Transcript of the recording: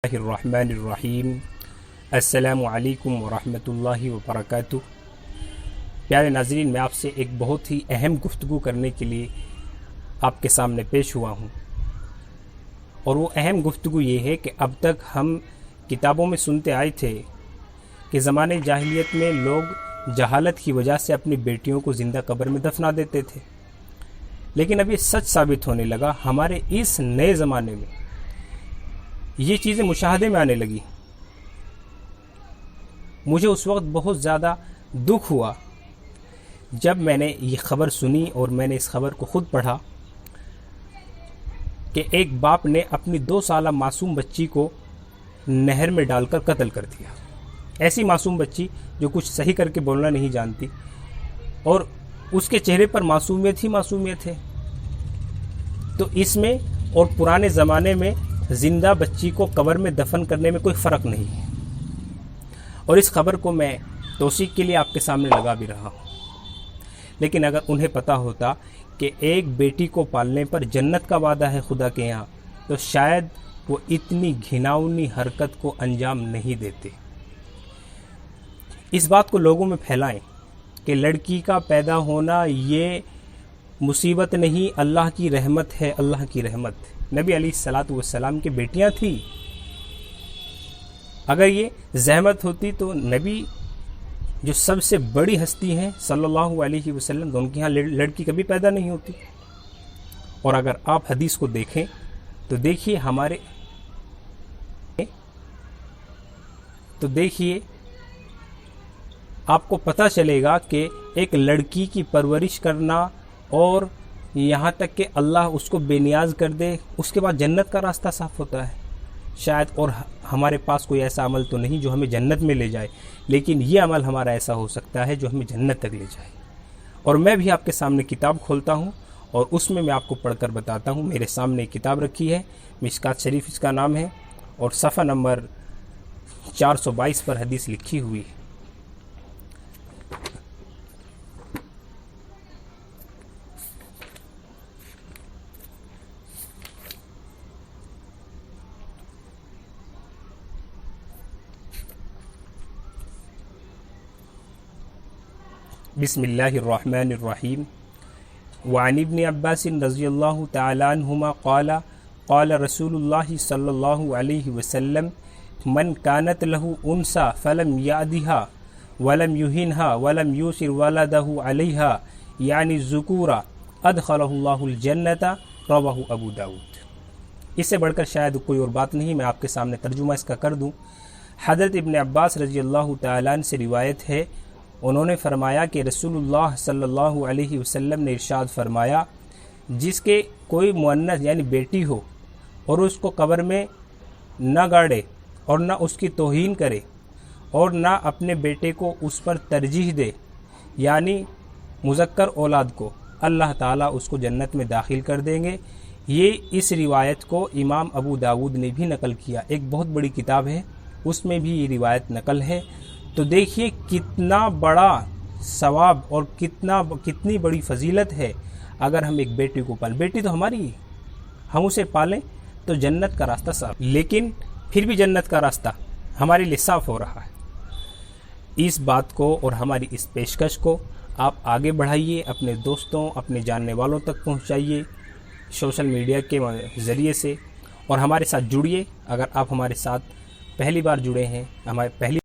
الرحمن الرحیم السلام علیکم ورحمۃ اللہ وبرکاتہ۔ پیارے ناظرین، میں آپ سے ایک بہت ہی اہم گفتگو کرنے کے لیے آپ کے سامنے پیش ہوا ہوں، اور وہ اہم گفتگو یہ ہے کہ اب تک ہم کتابوں میں سنتے آئے تھے کہ زمانے جاہلیت میں لوگ جہالت کی وجہ سے اپنی بیٹیوں کو زندہ قبر میں دفنا دیتے تھے، لیکن اب یہ سچ ثابت ہونے لگا۔ ہمارے اس نئے زمانے میں یہ چیزیں مشاہدے میں آنے لگی۔ مجھے اس وقت بہت زیادہ دکھ ہوا جب میں نے یہ خبر سنی، اور میں نے اس خبر کو خود پڑھا کہ ایک باپ نے اپنی 2 سالہ معصوم بچی کو نہر میں ڈال کر قتل کر دیا۔ ایسی معصوم بچی جو کچھ صحیح کر کے بولنا نہیں جانتی، اور اس کے چہرے پر معصومیت ہی معصومیت ہے۔ تو اس میں اور پرانے زمانے میں زندہ بچی کو قبر میں دفن کرنے میں کوئی فرق نہیں ہے، اور اس خبر کو میں توثیق کے لیے آپ کے سامنے لگا بھی رہا ہوں۔ لیکن اگر انہیں پتہ ہوتا کہ ایک بیٹی کو پالنے پر جنت کا وعدہ ہے خدا کے یہاں، تو شاید وہ اتنی گھناؤنی حرکت کو انجام نہیں دیتے۔ اس بات کو لوگوں میں پھیلائیں کہ لڑکی کا پیدا ہونا یہ مصیبت نہیں، اللہ کی رحمت ہے، اللہ کی رحمت۔ نبی علیہ السلام کی بیٹیاں تھیں۔ اگر یہ زحمت ہوتی تو نبی جو سب سے بڑی ہستی ہیں صلی اللہ علیہ وسلم، ان کے ہاں لڑکی کبھی پیدا نہیں ہوتی۔ اور اگر آپ حدیث کو دیکھیں تو دیکھیے آپ کو پتہ چلے گا کہ ایک لڑکی کی پرورش کرنا، اور یہاں تک کہ اللہ اس کو بے نیاز کر دے، اس کے بعد جنت کا راستہ صاف ہوتا ہے۔ شاید اور ہمارے پاس کوئی ایسا عمل تو نہیں جو ہمیں جنت میں لے جائے، لیکن یہ عمل ہمارا ایسا ہو سکتا ہے جو ہمیں جنت تک لے جائے۔ اور میں بھی آپ کے سامنے کتاب کھولتا ہوں، اور اس میں آپ کو پڑھ کر بتاتا ہوں۔ میرے سامنے ایک کتاب رکھی ہے، مشکات شریف اس کا نام ہے، اور صفحہ نمبر 422 پر حدیث لکھی ہوئی ہے۔ بسم اللہ الرحمن الرحیم۔ وعن ابن عباس رضی اللہ تعالی عنہما قال قال رسول اللہ صلی اللہ علیہ وسلم من كانت له انثى فلم يعدها ولم يهنها ولم يوصر ولده عليها يعني الذكور ادخله الله الجنة رواه ابو داود۔ اس سے بڑھ کر شاید کوئی اور بات نہیں، میں آپ کے سامنے ترجمہ اس کا کر دوں۔ حضرت ابن عباس رضی اللہ تعالیٰ عنہ سے روایت ہے، انہوں نے فرمایا کہ رسول اللہ صلی اللہ علیہ وسلم نے ارشاد فرمایا، جس کے کوئی مؤنث یعنی بیٹی ہو اور اس کو قبر میں نہ گاڑے، اور نہ اس کی توہین کرے، اور نہ اپنے بیٹے کو اس پر ترجیح دے، یعنی مذکر اولاد کو، اللہ تعالیٰ اس کو جنت میں داخل کر دیں گے۔ یہ اس روایت کو امام ابو داود نے بھی نقل کیا، ایک بہت بڑی کتاب ہے، اس میں بھی یہ روایت نقل ہے۔ تو دیکھیے کتنا بڑا ثواب اور کتنی بڑی فضیلت ہے اگر ہم ایک بیٹی کو پالیں۔ بیٹی تو ہماری ہے، ہم اسے پالیں تو جنت کا راستہ صاف، لیکن پھر بھی جنت کا راستہ ہمارے لیے صاف ہو رہا ہے۔ اس بات کو اور ہماری اس پیشکش کو آپ آگے بڑھائیے، اپنے دوستوں، اپنے جاننے والوں تک پہنچائیے سوشل میڈیا کے ذریعے سے، اور ہمارے ساتھ جڑیے۔ اگر آپ ہمارے ساتھ پہلی بار جڑے ہیں، ہمارے پہلی